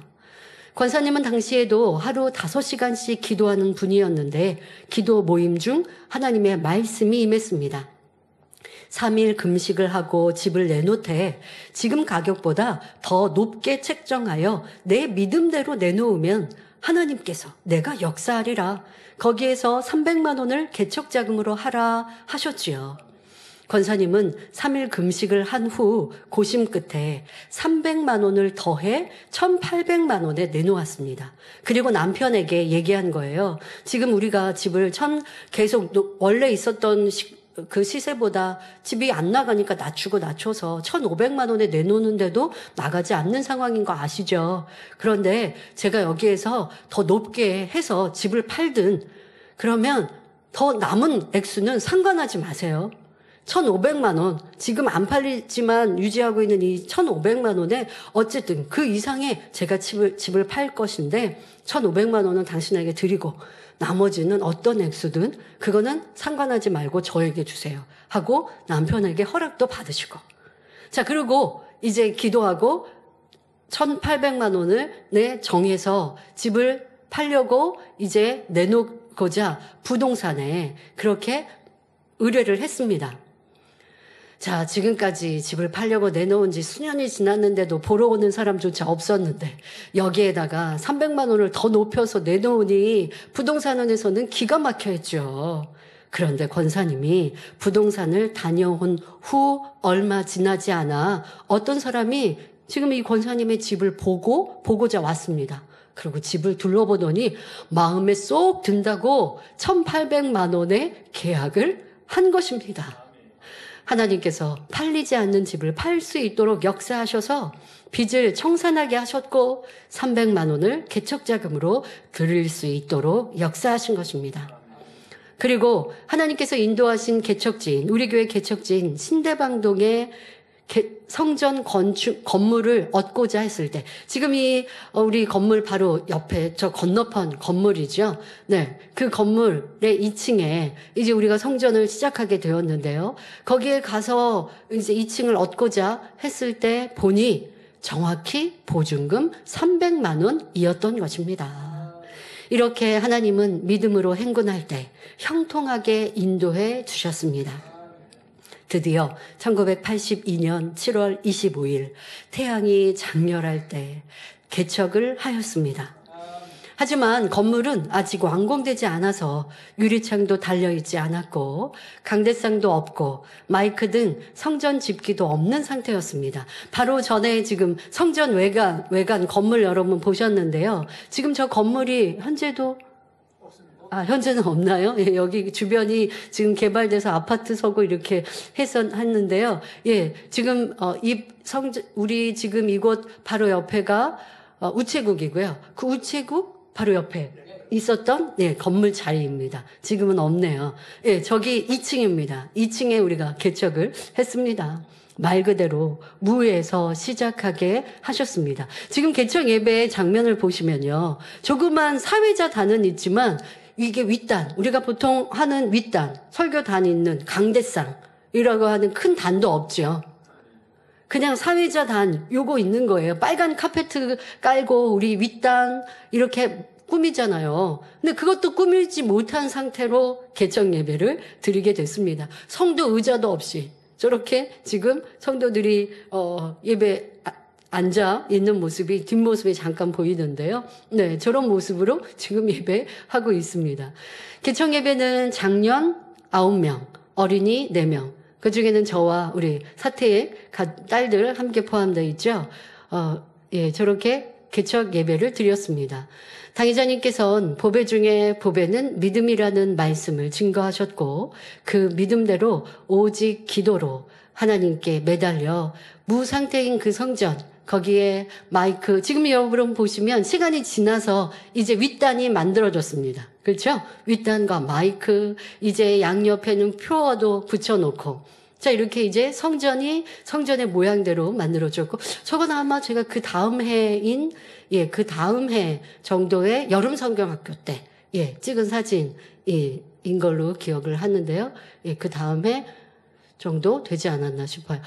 권사님은 당시에도 하루 5시간씩 기도하는 분이었는데 기도 모임 중 하나님의 말씀이 임했습니다. 3일 금식을 하고 집을 내놓되 지금 가격보다 더 높게 책정하여 내 믿음대로 내놓으면 하나님께서 내가 역사하리라. 거기에서 300만 원을 개척자금으로 하라 하셨지요. 권사님은 3일 금식을 한 후 고심 끝에 300만 원을 더해 1,800만 원에 내놓았습니다. 그리고 남편에게 얘기한 거예요. 지금 우리가 집을 계속 원래 있었던 그 시세보다 집이 안 나가니까 낮춰서 1,500만 원에 내놓는데도 나가지 않는 상황인 거 아시죠? 그런데 제가 여기에서 더 높게 해서 집을 팔든 그러면 더 남은 액수는 상관하지 마세요. 1,500만 원, 지금 안 팔리지만 유지하고 있는 이 1,500만 원에 어쨌든 그 이상의 제가 집을 팔 것인데 1,500만 원은 당신에게 드리고 나머지는 어떤 액수든 그거는 상관하지 말고 저에게 주세요 하고 남편에게 허락도 받으시고, 자, 그리고 이제 기도하고 1,800만 원을 정해서 집을 팔려고 이제 내놓고자 부동산에 그렇게 의뢰를 했습니다. 자, 지금까지 집을 팔려고 내놓은 지 수년이 지났는데도 보러 오는 사람조차 없었는데 여기에다가 300만 원을 더 높여서 내놓으니 부동산원에서는 기가 막혀 했죠. 그런데 권사님이 부동산을 다녀온 후 얼마 지나지 않아 어떤 사람이 지금 이 권사님의 집을 보고자 왔습니다. 그리고 집을 둘러보더니 마음에 쏙 든다고 1,800만 원의 계약을 한 것입니다. 하나님께서 팔리지 않는 집을 팔 수 있도록 역사하셔서 빚을 청산하게 하셨고 300만 원을 개척자금으로 드릴 수 있도록 역사하신 것입니다. 그리고 하나님께서 인도하신 개척지인, 우리 교회 개척지인 신대방동의 성전 건물을 얻고자 했을 때, 지금 우리 건물 바로 옆에 저 건너편 건물이죠. 네. 그 건물의 2층에 이제 우리가 성전을 시작하게 되었는데요. 거기에 가서 이제 2층을 얻고자 했을 때 보니 정확히 보증금 300만 원이었던 것입니다. 이렇게 하나님은 믿음으로 행군할 때 형통하게 인도해 주셨습니다. 드디어 1982년 7월 25일 태양이 장렬할 때 개척을 하였습니다. 하지만 건물은 아직 완공되지 않아서 유리창도 달려있지 않았고 강대상도 없고 마이크 등 성전 집기도 없는 상태였습니다. 바로 전에 지금 성전 외관 건물 여러분 보셨는데요. 지금 저 건물이 현재는 없나요? 예, 여기 주변이 지금 개발돼서 아파트 서고 이렇게 했는데요. 예, 지금, 우리 지금 이곳 바로 옆에가, 우체국이고요. 그 우체국 바로 옆에 있었던, 예, 건물 자리입니다. 지금은 없네요. 예, 저기 2층입니다. 2층에 우리가 개척을 했습니다. 말 그대로 무에서 시작하게 하셨습니다. 지금 개척 예배의 장면을 보시면요. 조그만 사회자단은 있지만 이게 윗단, 우리가 보통 하는 윗단, 설교단 있는 강대상이라고 하는 큰 단도 없죠. 그냥 사회자단 요거 있는 거예요. 빨간 카페트 깔고 우리 윗단 이렇게 꾸미잖아요. 근데 그것도 꾸미지 못한 상태로 개척 예배를 드리게 됐습니다. 성도 의자도 없이 저렇게 지금 성도들이 예배 앉아 있는 모습이 뒷모습이 잠깐 보이는데요. 네, 저런 모습으로 지금 예배하고 있습니다. 개척 예배는 장년 9명, 어린이 4명, 그중에는 저와 우리 사태의 딸들 함께 포함되어 있죠. 예, 저렇게 개척 예배를 드렸습니다. 당회자님께서는 보배 중에 보배는 믿음이라는 말씀을 증거하셨고 그 믿음대로 오직 기도로 하나님께 매달려 무상태인 그 성전, 거기에 마이크, 지금 여러분 보시면 시간이 지나서 이제 윗단이 만들어졌습니다. 그렇죠? 윗단과 마이크, 이제 양옆에는 표어도 붙여놓고, 자, 이렇게 이제 성전의 모양대로 만들어졌고, 저건 아마 제가 그 다음 해인, 예, 그 다음 해 정도의 여름 성경학교 때, 예, 찍은 사진인 걸로 기억을 하는데요. 예, 그 다음 해 정도 되지 않았나 싶어요.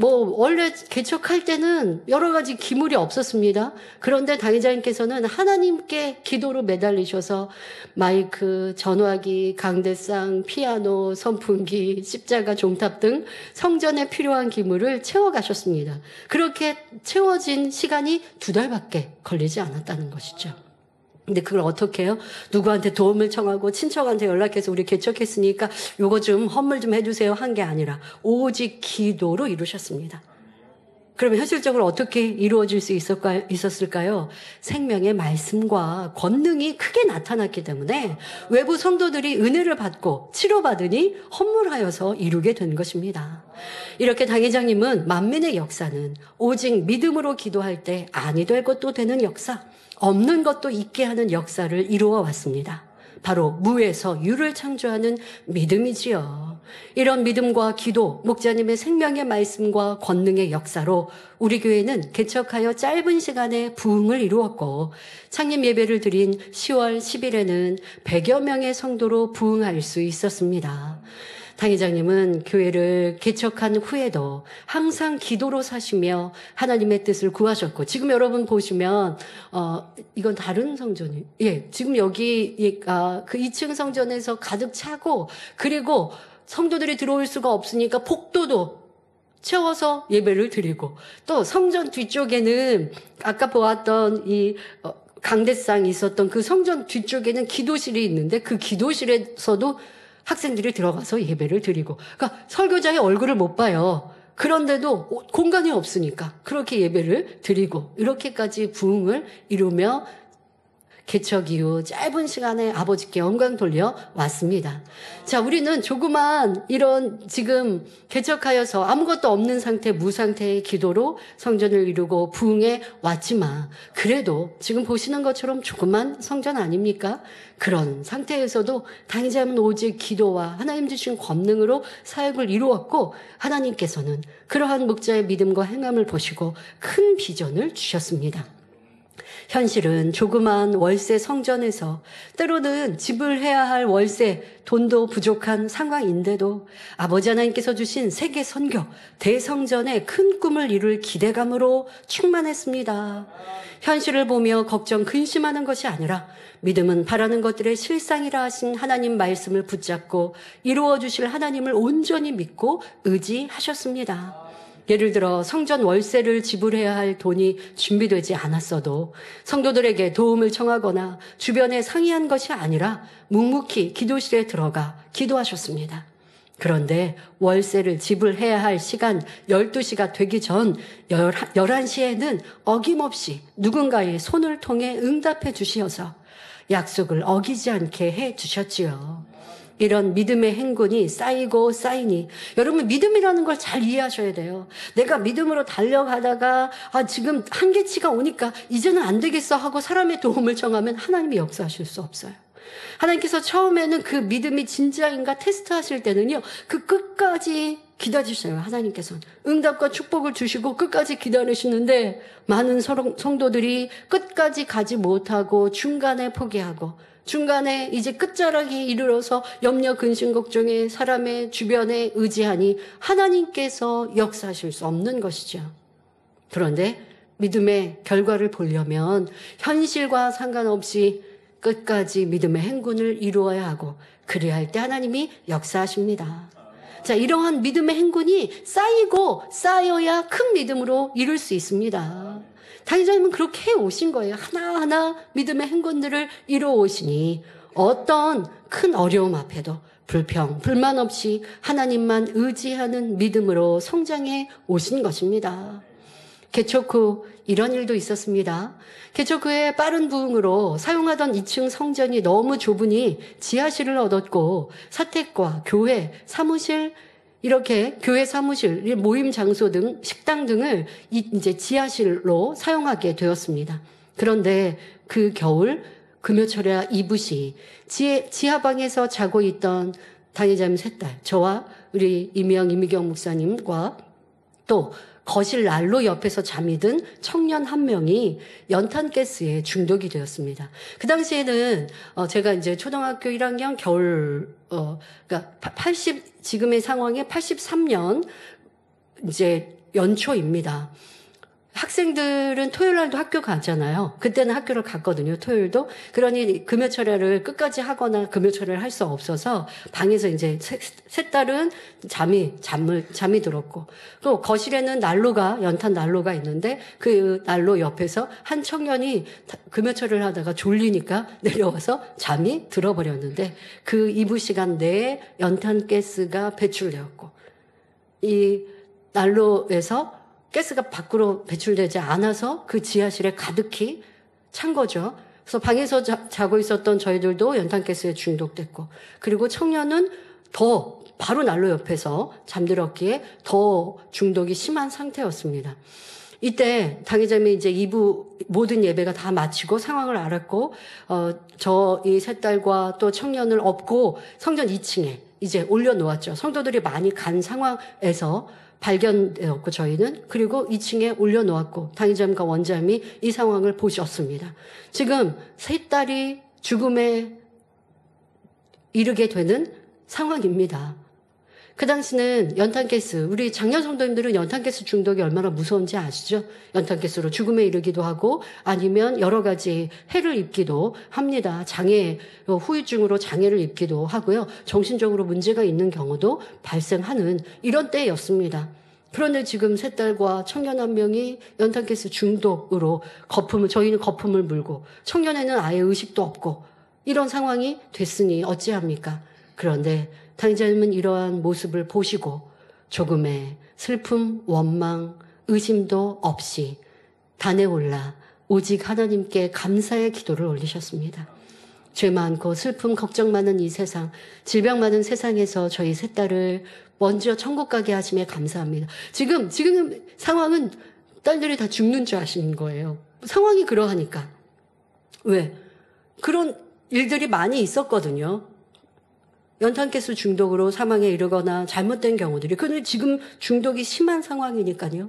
원래 개척할 때는 여러 가지 기물이 없었습니다. 그런데 당회자님께서는 하나님께 기도로 매달리셔서 마이크, 전화기, 강대상, 피아노, 선풍기, 십자가, 종탑 등 성전에 필요한 기물을 채워가셨습니다. 그렇게 채워진 시간이 2달밖에 걸리지 않았다는 것이죠. 근데 그걸 어떻게 해요? 누구한테 도움을 청하고 친척한테 연락해서 우리 개척했으니까 요거 좀 헌물 좀 해주세요 한 게 아니라 오직 기도로 이루셨습니다. 그러면 현실적으로 어떻게 이루어질 수 있었을까요? 생명의 말씀과 권능이 크게 나타났기 때문에 외부 성도들이 은혜를 받고 치료받으니 헌물하여서 이루게 된 것입니다. 이렇게 당회장님은 만민의 역사는 오직 믿음으로 기도할 때 아니 될 것도 되는 역사, 없는 것도 있게 하는 역사를 이루어 왔습니다. 바로 무에서 유를 창조하는 믿음이지요. 이런 믿음과 기도, 목자님의 생명의 말씀과 권능의 역사로 우리 교회는 개척하여 짧은 시간에 부흥을 이루었고 창립 예배를 드린 10월 10일에는 100여 명의 성도로 부흥할 수 있었습니다. 당 회장님은 교회를 개척한 후에도 항상 기도로 사시며 하나님의 뜻을 구하셨고, 지금 여러분 보시면 이건 다른 성전이, 지금 여기 그 2층 성전에서 가득 차고, 그리고 성도들이 들어올 수가 없으니까 복도도 채워서 예배를 드리고, 또 성전 뒤쪽에는 아까 보았던 이 강대상이 있었던 그 성전 뒤쪽에는 기도실이 있는데 그 기도실에서도 학생들이 들어가서 예배를 드리고, 그러니까 설교자의 얼굴을 못 봐요. 그런데도 공간이 없으니까 그렇게 예배를 드리고, 이렇게까지 부흥을 이루며 개척 이후 짧은 시간에 아버지께 영광 돌려 왔습니다. 자, 우리는 조그만 이런 지금 개척하여서 아무것도 없는 상태, 무상태의 기도로 성전을 이루고 부흥해 왔지만, 그래도 지금 보시는 것처럼 조그만 성전 아닙니까? 그런 상태에서도 당의자는 오직 기도와 하나님 주신 권능으로 사역을 이루었고, 하나님께서는 그러한 목자의 믿음과 행함을 보시고 큰 비전을 주셨습니다. 현실은 조그만 월세 성전에서 때로는 지불해야 할 월세, 돈도 부족한 상황인데도 아버지 하나님께서 주신 세계 선교, 대성전의 큰 꿈을 이룰 기대감으로 충만했습니다. 현실을 보며 걱정, 근심하는 것이 아니라 믿음은 바라는 것들의 실상이라 하신 하나님 말씀을 붙잡고 이루어 주실 하나님을 온전히 믿고 의지하셨습니다. 예를 들어 성전 월세를 지불해야 할 돈이 준비되지 않았어도 성도들에게 도움을 청하거나 주변에 상의한 것이 아니라 묵묵히 기도실에 들어가 기도하셨습니다. 그런데 월세를 지불해야 할 시간 12시가 되기 전 11시에는 어김없이 누군가의 손을 통해 응답해 주시어서 약속을 어기지 않게 해 주셨지요. 이런 믿음의 행군이 쌓이고 쌓이니, 여러분 믿음이라는 걸 잘 이해하셔야 돼요. 내가 믿음으로 달려가다가 지금 한계치가 오니까 이제는 안 되겠어 하고 사람의 도움을 청하면 하나님이 역사하실 수 없어요. 하나님께서 처음에는 그 믿음이 진짜인가 테스트하실 때는요, 그 끝까지 기다리셔요. 하나님께서는 응답과 축복을 주시고 끝까지 기다리시는데, 많은 성도들이 끝까지 가지 못하고 중간에 포기하고 중간에 이제 끝자락에 이르러서 염려, 근심, 걱정에 사람의 주변에 의지하니 하나님께서 역사하실 수 없는 것이죠. 그런데 믿음의 결과를 보려면 현실과 상관없이 끝까지 믿음의 행군을 이루어야 하고, 그래야 할 때 하나님이 역사하십니다. 자, 이러한 믿음의 행군이 쌓이고 쌓여야 큰 믿음으로 이룰 수 있습니다. 당의자님은 그렇게 오신 거예요. 하나하나 믿음의 행군들을 이루어 오시니 어떤 큰 어려움 앞에도 불평, 불만 없이 하나님만 의지하는 믿음으로 성장해 오신 것입니다. 개척 후 이런 일도 있었습니다. 개척 후에 빠른 부흥으로 사용하던 2층 성전이 너무 좁으니 지하실을 얻었고, 사택과 교회, 사무실, 이렇게 교회 사무실, 모임 장소 등 식당 등을 이제 지하실로 사용하게 되었습니다. 그런데 그 겨울 금요철야 이브시 지하방에서 자고 있던 당의자님 셋 딸, 저와 우리 이미경 목사님과 또 거실 난로 옆에서 잠이 든 청년 한 명이 연탄가스에 중독이 되었습니다. 그 당시에는 제가 이제 초등학교 1학년 겨울 그러니까 지금의 상황에 83년 이제 연초입니다. 학생들은 토요일 날도 학교 가잖아요. 그때는 학교를 갔거든요, 토요일도. 그러니 금요철야를 끝까지 하거나 금요철야를 할 수 없어서 방에서 이제 세 딸은 잠이 들었고, 또 거실에는 연탄 난로가 있는데 그 난로 옆에서 한 청년이 금요철야를 하다가 졸리니까 내려와서 잠이 들어버렸는데, 그 이브 시간 내에 연탄가스가 배출되었고, 이 난로에서 가스가 밖으로 배출되지 않아서 그 지하실에 가득히 찬 거죠. 그래서 방에서 자고 있었던 저희들도 연탄가스에 중독됐고, 그리고 청년은 더 바로 난로 옆에서 잠들었기에 더 중독이 심한 상태였습니다. 이때 당의자님이 이제 2부 모든 예배가 다 마치고 상황을 알았고, 저 이 세 딸과 또 청년을 업고 성전 2층에 이제 올려놓았죠. 성도들이 많이 간 상황에서 발견되었고 저희는 그리고 2층에 올려놓았고 당의자님과 원장님이 이 상황을 보셨습니다. 지금 세 딸이 죽음에 이르게 되는 상황입니다. 그 당시는 연탄가스, 우리 장년 성도님들은 연탄가스 중독이 얼마나 무서운지 아시죠? 연탄가스로 죽음에 이르기도 하고 아니면 여러 가지 해를 입기도 합니다. 장애, 후유증으로 장애를 입기도 하고요. 정신적으로 문제가 있는 경우도 발생하는 이런 때였습니다. 그런데 지금 세 딸과 청년 한 명이 연탄가스 중독으로 저희는 거품을 물고 청년에는 아예 의식도 없고 이런 상황이 됐으니 어찌합니까? 그런데 당의자님은 이러한 모습을 보시고 조금의 슬픔, 원망, 의심도 없이 단에 올라 오직 하나님께 감사의 기도를 올리셨습니다. 죄 많고 슬픔, 걱정 많은 이 세상, 질병 많은 세상에서 저희 세 딸을 먼저 천국 가게 하심에 감사합니다. 지금 상황은 딸들이 다 죽는 줄 아시는 거예요. 상황이 그러하니까. 왜? 그런 일들이 많이 있었거든요. 연탄가스 중독으로 사망에 이르거나 잘못된 경우들이. 그런데 지금 중독이 심한 상황이니까요.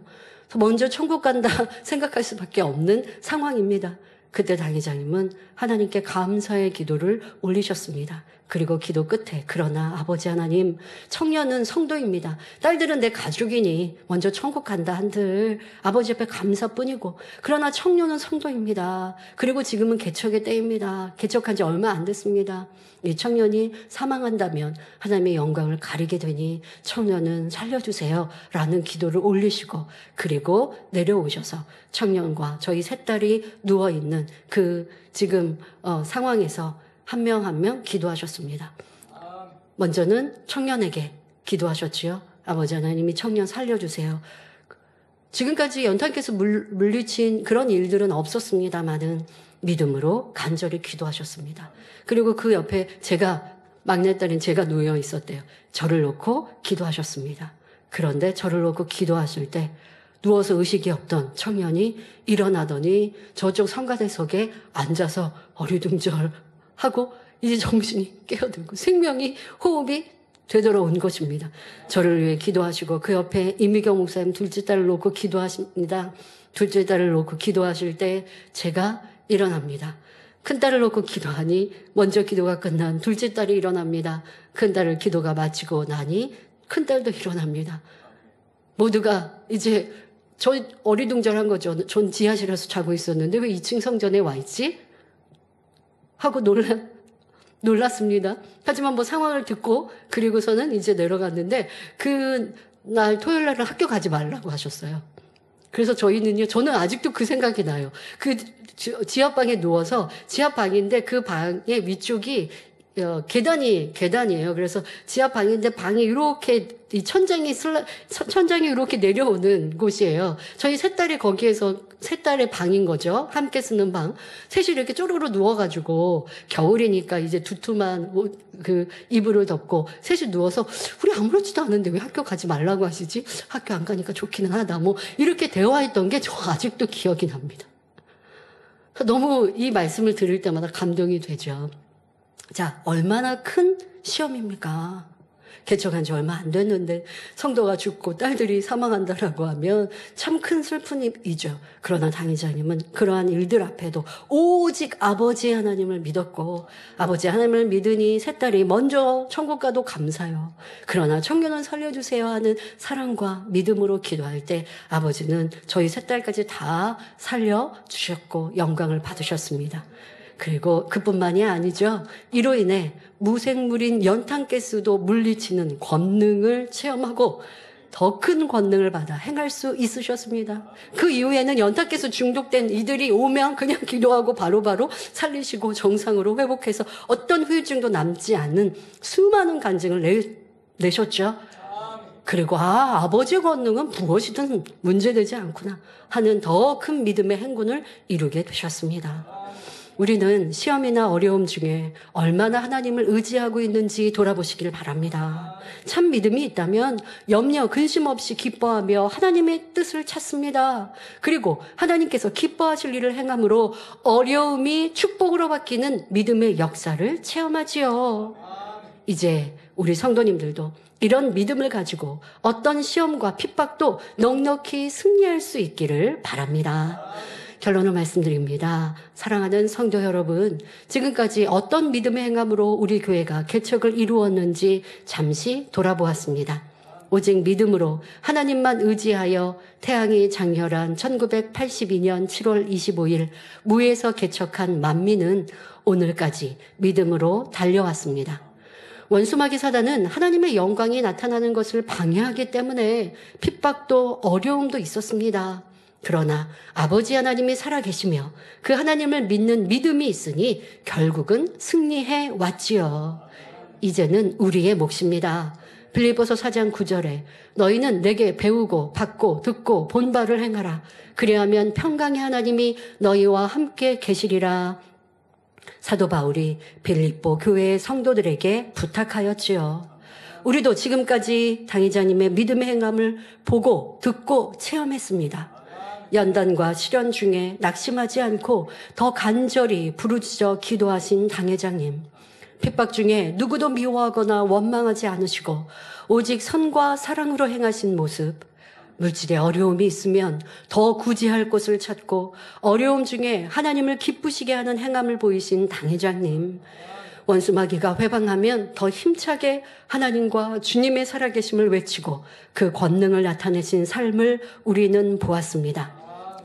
먼저 천국 간다 생각할 수밖에 없는 상황입니다. 그때 당회장님은 하나님께 감사의 기도를 올리셨습니다. 그리고 기도 끝에 그러나 아버지 하나님, 청년은 성도입니다. 딸들은 내 가족이니 먼저 천국 간다 한들 아버지 앞에 감사뿐이고 그러나 청년은 성도입니다. 그리고 지금은 개척의 때입니다. 개척한 지 얼마 안 됐습니다. 이 청년이 사망한다면 하나님의 영광을 가리게 되니 청년은 살려주세요 라는 기도를 올리시고 그리고 내려오셔서 청년과 저희 세 딸이 누워있는 그 지금 상황에서 한 명 한 명 기도하셨습니다. 먼저는 청년에게 기도하셨지요. 아버지 하나님이 청년 살려주세요. 지금까지 연탄가스 물리친 그런 일들은 없었습니다마는 믿음으로 간절히 기도하셨습니다. 그리고 그 옆에 막내딸인 제가 누워 있었대요. 저를 놓고 기도하셨습니다. 그런데 저를 놓고 기도하실 때 누워서 의식이 없던 청년이 일어나더니 저쪽 성가대석에 앉아서 어리둥절하고 이제 정신이 깨어들고 생명이 호흡이 되돌아온 것입니다. 저를 위해 기도하시고 그 옆에 이미경 목사님 둘째 딸을 놓고 기도하십니다. 둘째 딸을 놓고 기도하실 때 제가 일어납니다. 큰 딸을 놓고 기도하니 먼저 기도가 끝난 둘째 딸이 일어납니다. 큰 딸을 기도가 마치고 나니 큰 딸도 일어납니다. 모두가 이제 저 어리둥절한 거죠. 전 지하실에서 자고 있었는데 왜 2층 성전에 와 있지? 하고 놀랐습니다. 하지만 뭐 상황을 듣고 그리고서는 이제 내려갔는데 그날 토요일 날은 학교 가지 말라고 하셨어요. 그래서 저는 아직도 그 생각이 나요. 그 지하방에 누워서 지하방인데 그 방의 위쪽이 계단이에요. 그래서 지하방인데 방이 이렇게 이 천장이 이렇게 내려오는 곳이에요. 저희 세 딸이 거기에서 세 딸의 방인 거죠. 함께 쓰는 방. 셋이 이렇게 쪼르르 누워가지고 겨울이니까 이제 두툼한 그 이불을 덮고 셋이 누워서 우리 아무렇지도 않은데 왜 학교 가지 말라고 하시지? 학교 안 가니까 좋기는 하다. 뭐 이렇게 대화했던 게 저 아직도 기억이 납니다. 너무 이 말씀을 들을 때마다 감동이 되죠. 자, 얼마나 큰 시험입니까? 개척한 지 얼마 안 됐는데 성도가 죽고 딸들이 사망한다라고 하면 참 큰 슬픔이죠. 그러나 당의자님은 그러한 일들 앞에도 오직 아버지 하나님을 믿었고 아버지 하나님을 믿으니 세 딸이 먼저 천국 가도 감사요. 그러나 청년은 살려주세요 하는 사랑과 믿음으로 기도할 때 아버지는 저희 세 딸까지 다 살려주셨고 영광을 받으셨습니다. 그리고 그뿐만이 아니죠. 이로 인해 무생물인 연탄가스도 물리치는 권능을 체험하고 더 큰 권능을 받아 행할 수 있으셨습니다. 그 이후에는 연탄가스 중독된 이들이 오면 그냥 기도하고 바로바로 살리시고 정상으로 회복해서 어떤 후유증도 남지 않는 수많은 간증을 내셨죠. 그리고 아버지의 권능은 무엇이든 문제되지 않구나 하는 더 큰 믿음의 행군을 이루게 되셨습니다. 우리는 시험이나 어려움 중에 얼마나 하나님을 의지하고 있는지 돌아보시길 바랍니다. 참 믿음이 있다면 염려, 근심 없이 기뻐하며 하나님의 뜻을 찾습니다. 그리고 하나님께서 기뻐하실 일을 행함으로 어려움이 축복으로 바뀌는 믿음의 역사를 체험하지요. 이제 우리 성도님들도 이런 믿음을 가지고 어떤 시험과 핍박도 넉넉히 승리할 수 있기를 바랍니다. 결론을 말씀드립니다. 사랑하는 성도 여러분, 지금까지 어떤 믿음의 행함으로 우리 교회가 개척을 이루었는지 잠시 돌아보았습니다. 오직 믿음으로 하나님만 의지하여 태양이 장렬한 1982년 7월 25일 무에서 개척한 만민은 오늘까지 믿음으로 달려왔습니다. 원수마귀 사단은 하나님의 영광이 나타나는 것을 방해하기 때문에 핍박도 어려움도 있었습니다. 그러나 아버지 하나님이 살아계시며 그 하나님을 믿는 믿음이 있으니 결국은 승리해 왔지요. 이제는 우리의 몫입니다. 빌립보서 4장 9절에 너희는 내게 배우고 받고 듣고 본 바를 행하라. 그리하면 평강의 하나님이 너희와 함께 계시리라. 사도 바울이 빌립보 교회의 성도들에게 부탁하였지요. 우리도 지금까지 당회자님의 믿음의 행함을 보고 듣고 체험했습니다. 연단과 시련 중에 낙심하지 않고 더 간절히 부르짖어 기도하신 당회장님. 핍박 중에 누구도 미워하거나 원망하지 않으시고 오직 선과 사랑으로 행하신 모습. 물질에 어려움이 있으면 더 구제할 곳을 찾고 어려움 중에 하나님을 기쁘시게 하는 행함을 보이신 당회장님. 원수마귀가 회방하면 더 힘차게 하나님과 주님의 살아계심을 외치고 그 권능을 나타내신 삶을 우리는 보았습니다.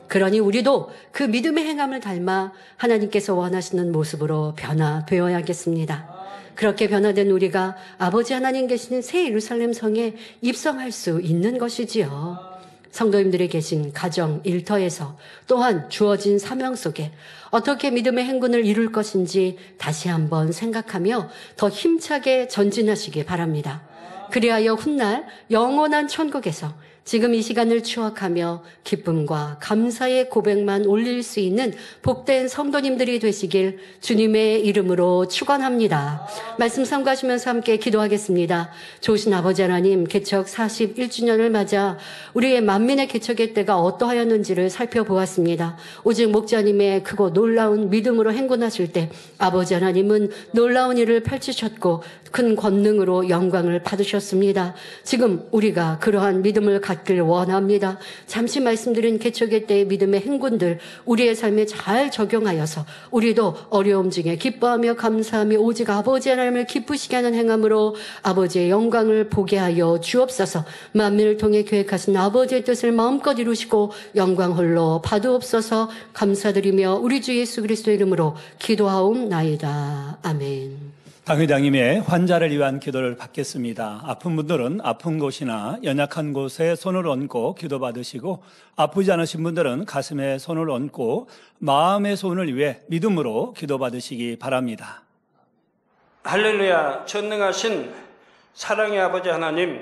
그러니 우리도 그 믿음의 행함을 닮아 하나님께서 원하시는 모습으로 변화되어야겠습니다. 그렇게 변화된 우리가 아버지 하나님 계신 새 예루살렘 성에 입성할 수 있는 것이지요. 성도님들이 계신 가정 일터에서 또한 주어진 사명 속에 어떻게 믿음의 행군을 이룰 것인지 다시 한번 생각하며 더 힘차게 전진하시기 바랍니다. 그리하여 훗날 영원한 천국에서 지금 이 시간을 추억하며 기쁨과 감사의 고백만 올릴 수 있는 복된 성도님들이 되시길 주님의 이름으로 축원합니다. 말씀 삼가하시면서 함께 기도하겠습니다. 좋으신 아버지 하나님, 개척 41주년을 맞아 우리의 만민의 개척의 때가 어떠하였는지를 살펴보았습니다. 오직 목자님의 크고 놀라운 믿음으로 행군하실 때 아버지 하나님은 놀라운 일을 펼치셨고 큰 권능으로 영광을 받으셨습니다. 지금 우리가 그러한 믿음을 갖길 원합니다. 잠시 말씀드린 개척의 때의 믿음의 행군들 우리의 삶에 잘 적용하여서 우리도 어려움 중에 기뻐하며 감사하며 오직 아버지 하나님을 기쁘시게 하는 행함으로 아버지의 영광을 보게 하여 주옵소서. 만민을 통해 계획하신 아버지의 뜻을 마음껏 이루시고 영광 홀로 받으옵소서. 감사드리며 우리 주 예수 그리스도의 이름으로 기도하옵나이다. 아멘. 당회장님의 환자를 위한 기도를 받겠습니다. 아픈 분들은 아픈 곳이나 연약한 곳에 손을 얹고 기도받으시고 아프지 않으신 분들은 가슴에 손을 얹고 마음의 소원을 위해 믿음으로 기도받으시기 바랍니다. 할렐루야. 전능하신 사랑의 아버지 하나님,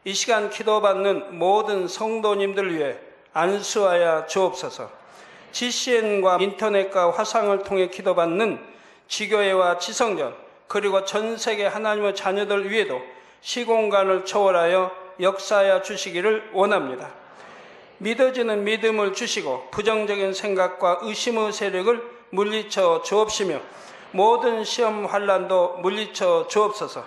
이 시간 기도받는 모든 성도님들 위해 안수하여 주옵소서. GCN과 인터넷과 화상을 통해 기도받는 지교회와 지성전 그리고 전 세계 하나님의 자녀들 위에도 시공간을 초월하여 역사하여 주시기를 원합니다. 믿어지는 믿음을 주시고 부정적인 생각과 의심의 세력을 물리쳐 주옵시며 모든 시험 환난도 물리쳐 주옵소서.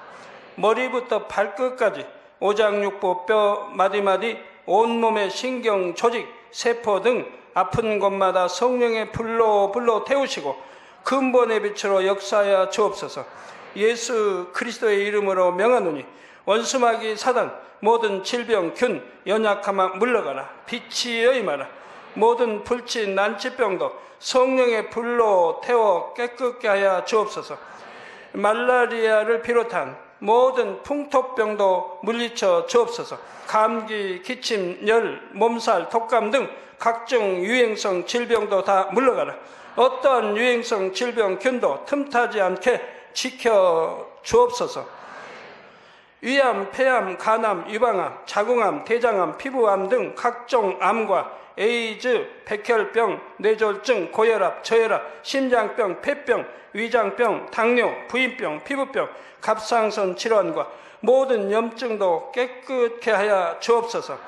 머리부터 발끝까지 오장육부 뼈 마디마디 온몸의 신경 조직 세포 등 아픈 곳마다 성령의 불로 태우시고 근본의 빛으로 역사하여 주옵소서. 예수 그리스도의 이름으로 명하노니 원수마귀 사단 모든 질병 균 연약함아 물러가라. 빛이여 임하라. 모든 불치 난치병도 성령의 불로 태워 깨끗게 하여 주옵소서. 말라리아를 비롯한 모든 풍토병도 물리쳐 주옵소서. 감기, 기침, 열, 몸살, 독감 등 각종 유행성 질병도 다 물러가라. 어떠한 유행성 질병 균도 틈타지 않게 지켜 주옵소서. 위암, 폐암, 간암, 유방암, 자궁암, 대장암, 피부암 등 각종 암과 에이즈, 백혈병, 뇌졸중, 고혈압, 저혈압, 심장병, 폐병, 위장병, 당뇨, 부인병, 피부병, 갑상선 질환과 모든 염증도 깨끗게 하여 주옵소서.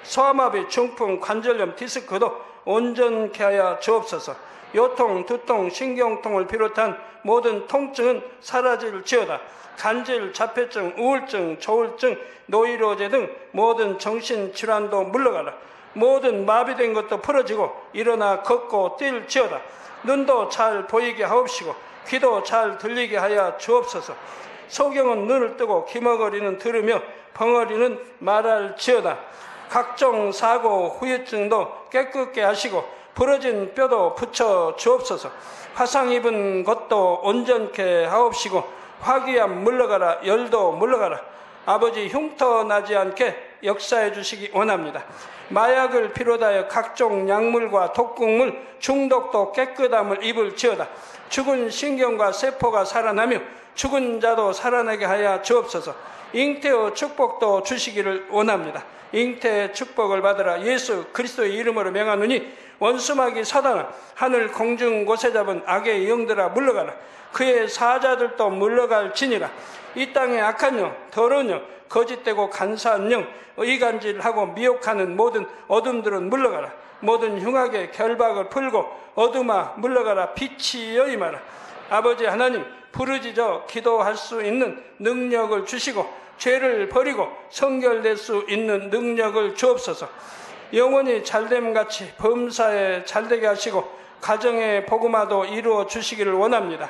소아마비, 중풍, 관절염, 디스크도 온전케 하여 주옵소서. 요통, 두통, 신경통을 비롯한 모든 통증은 사라질지어다. 간질, 자폐증, 우울증, 조울증, 노이로제 등 모든 정신질환도 물러가라. 모든 마비된 것도 풀어지고 일어나 걷고 뛸지어다. 눈도 잘 보이게 하옵시고 귀도 잘 들리게 하여 주옵소서. 소경은 눈을 뜨고 기머거리는 들으며 벙어리는 말할지어다. 각종 사고, 후유증도 깨끗게 하시고 부러진 뼈도 붙여 주옵소서. 화상 입은 것도 온전케 하옵시고 화기암 물러가라. 열도 물러가라. 아버지 흉터 나지 않게 역사해 주시기 원합니다. 마약을 비롯하여 각종 약물과 독극물 중독도 깨끗함을 입을지어다. 죽은 신경과 세포가 살아나며 죽은 자도 살아나게 하여 주옵소서. 잉태의 축복도 주시기를 원합니다. 잉태의 축복을 받으라. 예수 그리스도의 이름으로 명하노니 원수마귀 사단아, 하늘 공중 곳에 잡은 악의 영들아 물러가라. 그의 사자들도 물러갈지니라. 이 땅의 악한 영, 더러운 영, 거짓되고 간사한 영, 의간질하고 미혹하는 모든 어둠들은 물러가라. 모든 흉악의 결박을 풀고 어둠아 물러가라. 빛이여 임하라. 아버지 하나님, 부르짖어 기도할 수 있는 능력을 주시고 죄를 버리고 성결될 수 있는 능력을 주옵소서. 영원히 잘됨같이 범사에 잘되게 하시고 가정의 복음화도 이루어 주시기를 원합니다.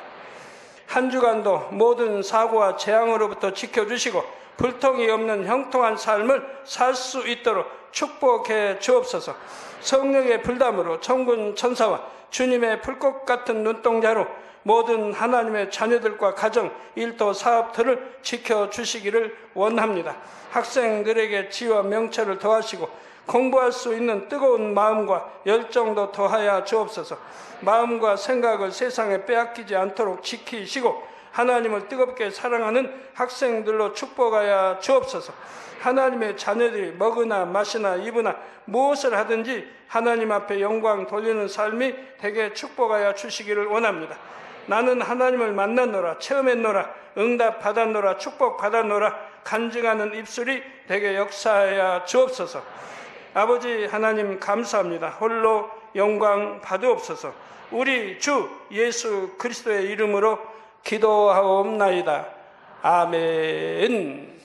한 주간도 모든 사고와 재앙으로부터 지켜주시고 불통이 없는 형통한 삶을 살 수 있도록 축복해 주옵소서. 성령의 불담으로 천군 천사와 주님의 불꽃 같은 눈동자로 모든 하나님의 자녀들과 가정, 일도, 사업들을 지켜주시기를 원합니다. 학생들에게 지혜와 명철을 더하시고 공부할 수 있는 뜨거운 마음과 열정도 더하여 주옵소서. 마음과 생각을 세상에 빼앗기지 않도록 지키시고 하나님을 뜨겁게 사랑하는 학생들로 축복하여 주옵소서. 하나님의 자녀들이 먹으나 마시나 입으나 무엇을 하든지 하나님 앞에 영광 돌리는 삶이 되게 축복하여 주시기를 원합니다. 나는 하나님을 만났노라, 체험했노라, 응답 받았노라, 축복 받았노라, 간증하는 입술이 되게 역사하여 주옵소서. 아버지 하나님 감사합니다. 홀로 영광 받으옵소서. 우리 주 예수 그리스도의 이름으로 기도하옵나이다. 아멘.